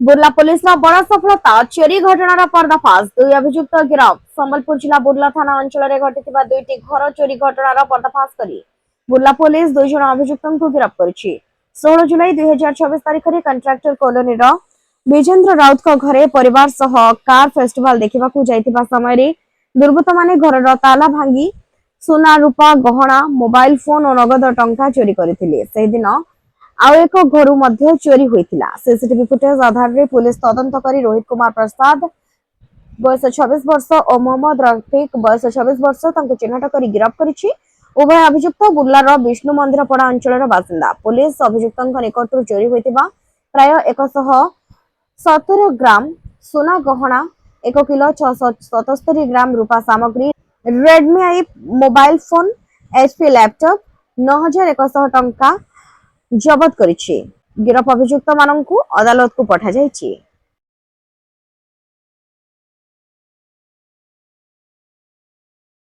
Burla police बड़ सफलता चोरी घटनार पर्दाफाश दुई अभियुक्त गिरफ संबलपुर जिला बुर्ला थाना अंचल घटी दुईटी घर चोरी घटनार पर्दाफाश कर बुर्ला पुलिस दुई जन अभियुक्त गिरफ कर 16 जुलाई 2024 तारिख में कंट्राक्टर कॉलोनी विजेंद्र राउत घरे परिवार सह कार फेस्टिवल देखा जाइतिबा समय दुर्बृत्त माने घर ताला भांगी सोना रूपा गहना मोबाइल फोन और नगद टंका चोरी करथिले। से दिन आउ एक घर मध्य चोरी होइतिला। सीसीटीवी फुटेज आधार रे पुलिस तदंत करी रोहित कुमार प्रसाद बयस 26 वर्ष और मोहम्मद रफिक बयस 26 वर्ष तांको चिन्हट करी गिरफ्त करिछि। उभय अभियुक्त बुर्लार विष्णु मंदिर पड़ा अंचल बासिंदा। पुलिस अभियुक्त निकटरू चोरी होइतिबा प्राय 170 ग्राम सोना गहना 1 किलो 677 ग्राम रूपा सामग्री रेडमी आई मोबाइल फोन एचपी लैपटॉप 9100 टंका जबत करिछि। गिरफ अभियुक्त माननकु अदालत को पठा जाइछि।